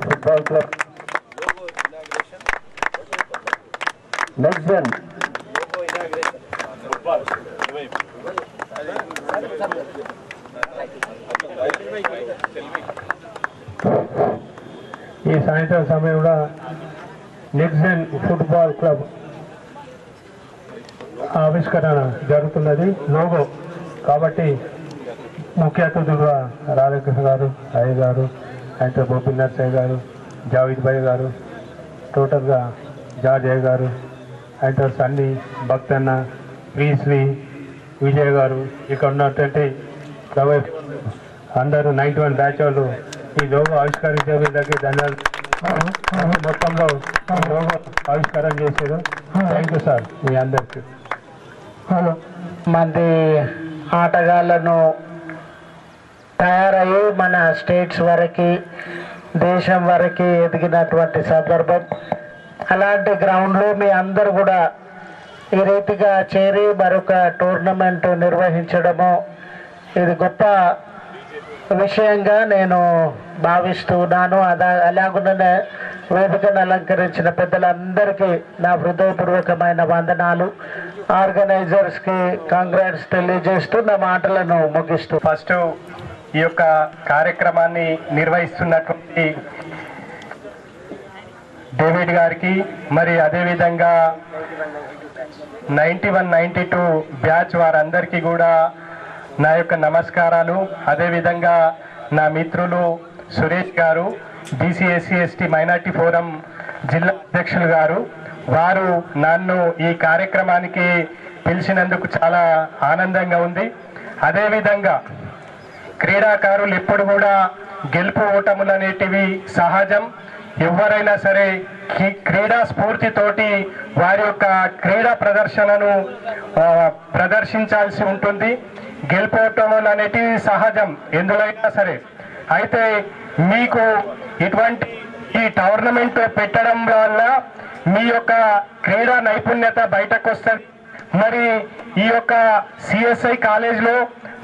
Football Club. Next gen. ఈ సాయంత్రం సమయంలో నెక్స్ట్ జెన్ ఫుట్బాల్ క్లబ్ ఆవిష్కరణ జరుగుతున్నది లోగో కాబట్టి ముఖ్య అతిథులుగా రాధాకృష్ణ గారు అయ్య గారు అండ్ గోపీనాథ్ సాయి గారు జావేద్ భాయ్ గారు టోటల్గా జార్జ్ అయ్య గారు అండ్ సన్నీ భక్తన్న ప్రీశ్రీ విజయ్ గారు ఇక్కడ ఉన్నటువంటి అందరూ 91 బ్యాచ్ వాళ్ళు ఈ లోగో ఆవిష్కరించే దగ్గర ధన్యవాదాలు మొత్తంలో లోగో ఆవిష్కారం చేశారు. థ్యాంక్ యూ సార్ మీ అందరికీ. మంది ఆటగాళ్లను తయారయ్యి మన స్టేట్స్ వరకు దేశం వరకు ఎదిగినటువంటి సందర్భం. అలాంటి గ్రౌండ్లో మీ అందరూ కూడా ఈ రీతిగా చేరి మరొక టోర్నమెంట్ నిర్వహించడము ఇది గొప్ప విషయంగా నేను భావిస్తున్నాను. అలాగునే వేదికను అలంకరించిన పెద్దలందరికీ నా హృదయపూర్వకమైన వందనాలు. ఆర్గనైజర్స్కి కాంగ్రాట్స్ తెలియజేస్తూ నా మాటలను ముగిస్తూ ఫస్ట్ ఈ యొక్క కార్యక్రమాన్ని నిర్వహిస్తున్నటువంటి డేవిడ్ గారికి మరి అదేవిధంగా 91-92 బ్యాచ్ వారందరికీ కూడా నా యొక్క నమస్కారాలు. అదేవిధంగా నా మిత్రులు సురేష్ గారు BC/SC/ST మైనార్టీ ఫోరం జిల్లా అధ్యక్షులు గారు, వారు నన్ను ఈ కార్యక్రమానికి పిలిచినందుకు చాలా ఆనందంగా ఉంది. అదేవిధంగా క్రీడాకారులు ఎప్పుడు కూడా గెలుపు ఓటములు అనేటివి సహజం. ఎవరైనా సరే క్రీడా స్ఫూర్తితోటి వారి యొక్క క్రీడా ప్రదర్శనను ప్రదర్శించాల్సి ఉంటుంది. గెలుపోటములు అనేటివి సహజం ఎందులైనా సరే. అయితే మీకు ఇటువంటి ఈ టోర్నమెంట్ పెట్టడం వల్ల మీ యొక్క క్రీడా నైపుణ్యత బయటకు వస్తుంది. మరి ఈ యొక్క CSI కాలేజ్లో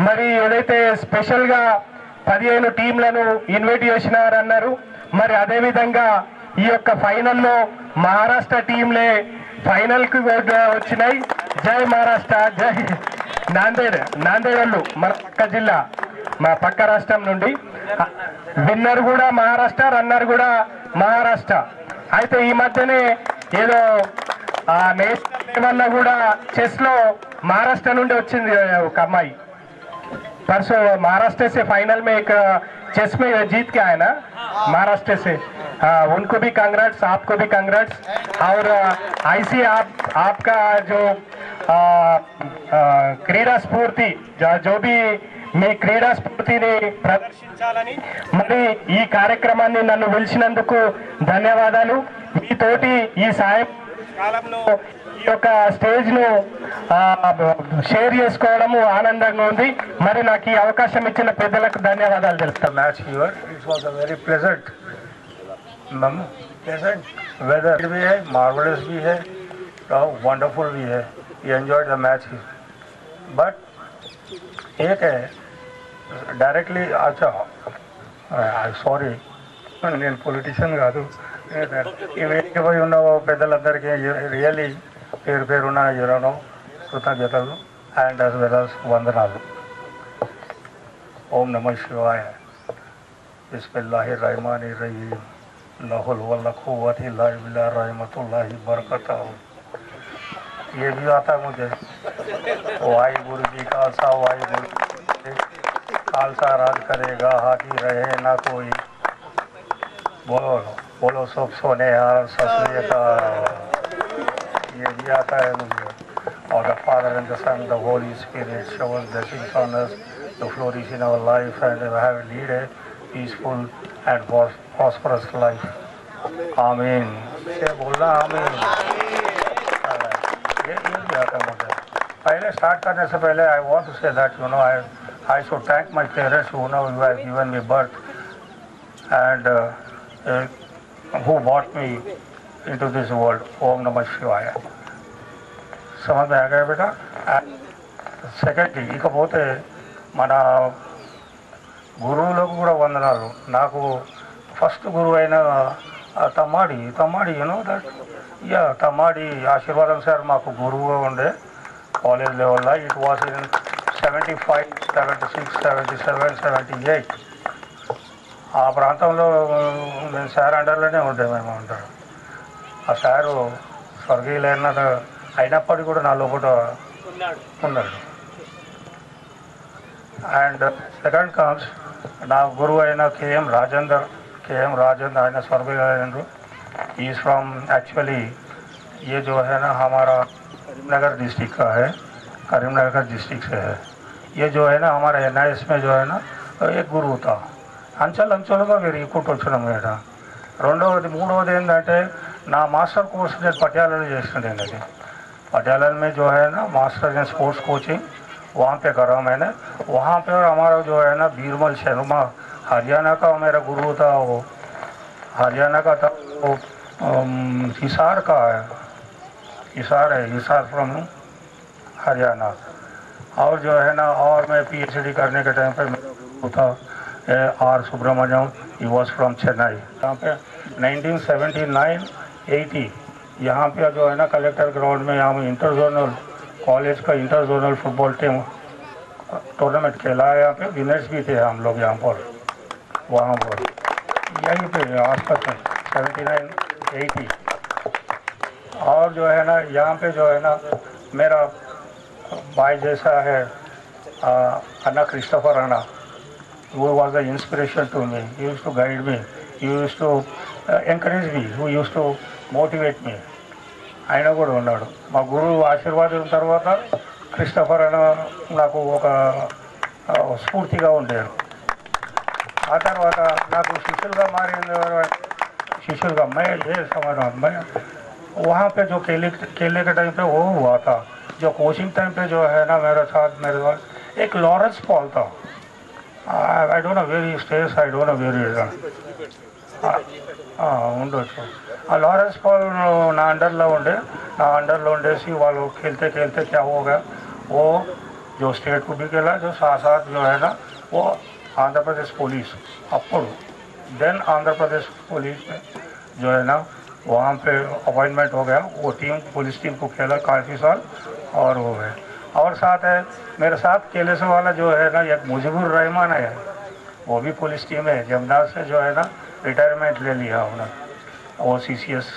మరి ఏదైతే స్పెషల్గా 15 టీంలను ఇన్వైట్ చేసినారన్నారు. మరి అదేవిధంగా ఈ యొక్క ఫైనల్లో మహారాష్ట్ర టీంలే ఫైనల్కి వచ్చినాయి. జై మహారాష్ట్ర, జై నాందేడ్ వాళ్ళు మన పక్క జిల్లా, మా పక్క రాష్ట్రం నుండి. విన్నర్ కూడా మహారాష్ట్ర, రన్నర్ కూడా మహారాష్ట్ర. అయితే ఈ మధ్యనే ఏదో నేషనల్ లెవెల్లో కూడా చెస్లో మహారాష్ట్ర నుండి వచ్చింది ఒక అమ్మాయి. परसों महाराष्ट्र से फाइनल में एक चेस में जीत के आए ना महाराष्ट्र से. उनको भी कांग्रेट्स, आपको भी कांग्रेट्स. और ऐसी आपका जो क्रीड़ा स्फूर्ति जो भी మీ క్రీడా స్ఫూర్తిని ప్రదర్శించాలని మరి ఈ కార్యక్రమాన్ని నన్ను పిలిచినందుకు ధన్యవాదాలు. మీతోటి ఈ సాయం కాలంలో ఈ యొక్క స్టేజ్ను షేర్ చేసుకోవడము ఆనందంగా ఉంది. మరి నాకు ఈ అవకాశం ఇచ్చిన పెద్దలకు ధన్యవాదాలు తెలుస్తాను. Match here it was a very pleasant weather भी है, मार्वलस भी है, वंडरफुल भी है. We enjoyed the match. But एक है డైరెక్ట్లీ అచ్చా సారీ నేను పొలిటీషియన్ కాదు. ఈ వేదికపై ఉన్న పెద్దలందరికీ రియల్లీ పేరున్న కృతజ్ఞతలు అండ్ యాజ్ వెల్ యాజ్ వందనాలు. ఓం నమః శివాయ. బిస్మిల్లాహిర్ రహమానిర్ రహీం. लाहुल वल्ला कुव्वत इल्ला बिल्लाह रहमतुल्लाहि बरकतहू. ये भी आता मुझे. वाहिगुरु जी खालसा वाहिगुरु खालसा राज करेगा हाथी रहे ना कोई. बोलो बोलो सब सोने यार ससुरे का. ये भी आता है मुझे. और the Father and the Son and the Holy Spirit showers blessings on us to flourish in our life and have lead a peaceful and prosperous life. आमीन. से बोलना आमीन. ये भी आता है मुझे. पहले स्टार्ट करने से पहले I want to say that I should thank my parents who have given me birth and who brought me into this world. Om Namah Shivaya. समझ में आ गया बेटा? సెకండ్ ఇకపోతే మన గురువులకు కూడా వందనాలు. నాకు ఫస్ట్ గురువు అయిన తమ్మాడి యూనో దట్ తమ్మాడి ఆశీర్వాదం సార్ మాకు గురువుగా ఉండే కాలేజ్ లెవెల్లో. It was in 75, 76, 77, 78. ఆ ప్రాంతంలో మేము సార్ అండర్లోనే ఉండే మేము అంటారు. ఆ సారు స్వర్గీయులైన అయినప్పటికీ కూడా నా లోపల ఉన్నాడు. అండ్ సెకండ్ కమ్స్ నా గురువు అయిన కేఎం రాజేందర్ ఆయన स्वर्गीय इज फ्रॉम एक्चुअली ये जो है ना हमारा करीमनगर डिस्ट्रिक्ट का है, करीमनगर डिस्ट्रिक्ट से है. ये जो है ना हमारा NIS में जो है ना एक గురువు था. అంచెలుగా వీరు కూర్చొచ్చున్నాం కదా. మూడవది ఏంటంటే నా మాస్టర్ కోర్స్ నేను పటియాలలో చేస్తుండేది. पटियाला में जो है ना मास्टर इन स्पोर्ट्स कोचिंग वहाँ पे करा मैंने. वहाँ पे और हमारा जो है ना बीरबल शर्मा हरियाणा का मेरा गुरु था. वो हरियाणा का था, वो हिसार का है, हिसार फ्रॉम हरियाणा. और जो है ना और मैं PhD करने के टाइम पे मेरा गुरु था R Subramaniam. He was from Chennai. यहाँ पे 1979-80 यहाँ पे जो है ना कलेक्टर ग्राउंड में यहाँ इंटरजोनल कॉलेज का इंटरजोनल फुटबॉल टीम टूर्नामेंट खेला है. यहाँ पे विनर्स भी थे हम लोग यहाँ पर, वहाँ पर यहीं पे आसपास में 79-80. और जो है ना यहाँ पे जो है ना मेरा भाई जैसा है अन्ना क्रिस्टोफर अन्ना. वो was the inspiration to me. He used to guide me, he used to encourage me, who used to motivate me. ఆయన కూడా ఉన్నాడు. మా గురువు ఆశీర్వాదం తర్వాత క్రిస్టఫర్ అన్న నాకు ఒక స్ఫూర్తిగా ఉండేది. ఆ తర్వాత నాకు शिष्युలుగా मैं ये समझ रहा हूँ, मैं वहाँ पे जो खेलने के टाइम पे वो हुआ था. जो कोचिंग टाइम पे जो है ना मेरे साथ एक लॉरेंस पॉल था. I don't know very stage, I don't know very ఉండొచ్చు. ఆ लॉरेंस पॉल నా अंडरలో ఉండేసి వాళ్ళు खेलते क्या हो गया, वो जो स्टेट को भी खेला, जो साथ जो है ना वो Andhra Pradesh police अప్పుడు then Andhra Pradesh police में जो है ना वहाँ पे अपॉइंटमेंट हो गया. वो टीम पुलिस टीम को खेला काफ़ी साल और हो गए. और साथ है मेरे साथ खेलने से वाला जो है ना एक मुजीबुर रहमान है, वो भी पुलिस टीम है. जमनार से जो है ना रिटायरमेंट ले लिया उन्होंने, वो CCS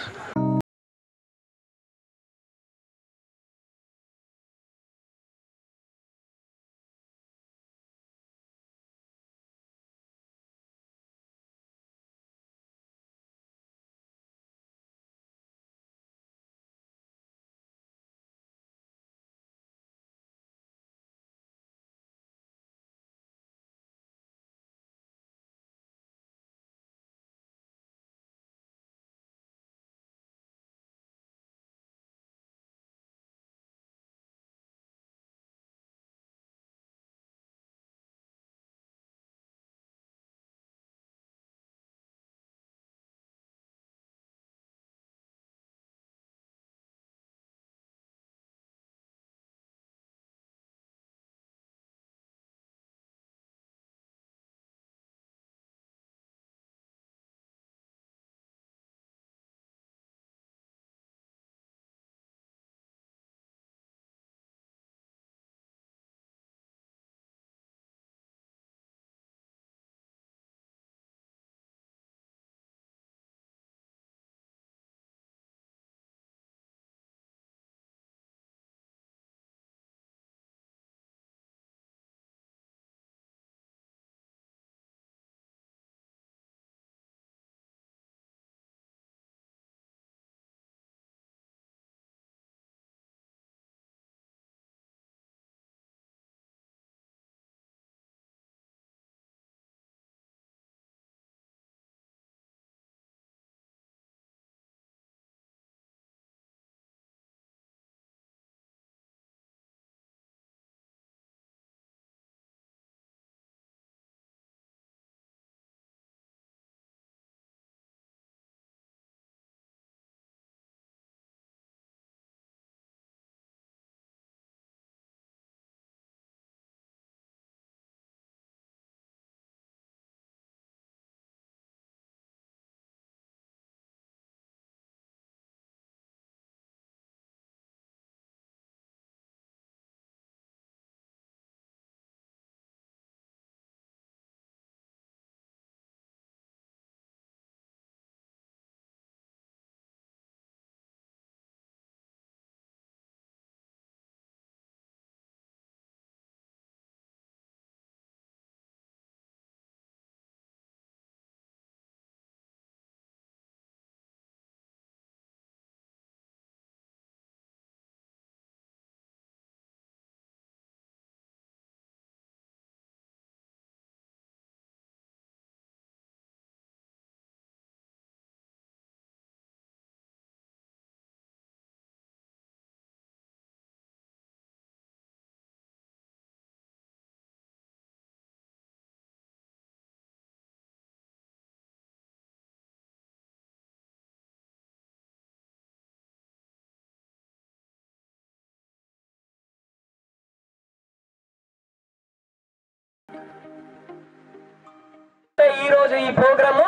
ఈ రోజు ఈ ప్రోగ్రాము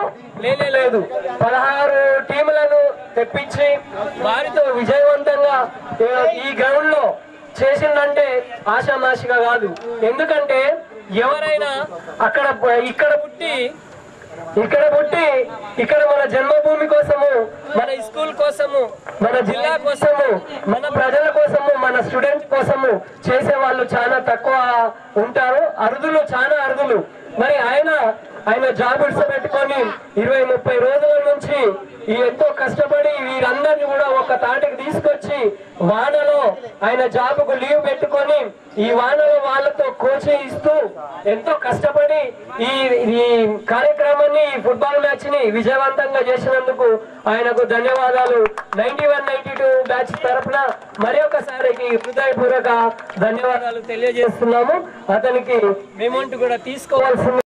లేదు 16 టీములను తెప్పించి వారితో విజయవంతంగా ఈ గ్రౌండ్ లో చేసిందంటే ఆషామాషిగా కాదు. ఎందుకంటే ఎవరైనా ఇక్కడ పుట్టి ఇక్కడ మన జన్మభూమి కోసము, మన స్కూల్ కోసము, మన జిల్లా కోసము, మన ప్రజల కోసము, మన స్టూడెంట్ కోసము చేసే వాళ్ళు చాలా తక్కువ ఉంటారు, అరుదులు, చాలా అరుదులు. మరి ఆయన జాబ్ పెట్టుకొని 20-30 రోజుల నుంచి ఎంతో కష్టపడి వీరందరినీ కూడా ఒక తాటికి తీసుకొచ్చి వానలో ఆయన జాబ్కు లీవ్ పెట్టుకొని ఈ వానలో వాళ్ళతో కోచింగ్ ఇస్తూ ఎంతో కష్టపడి ఈ కార్యక్రమాన్ని, ఈ ఫుట్బాల్ మ్యాచ్ ని విజయవంతంగా చేసినందుకు ఆయనకు ధన్యవాదాలు. 91-92 బ్యాచ్ తరఫున మరి ఒకసారికి హృదయపూర్వక ధన్యవాదాలు తెలియజేస్తున్నాము. అతనికి అమౌంట్ కూడా తీసుకోవాల్సింది.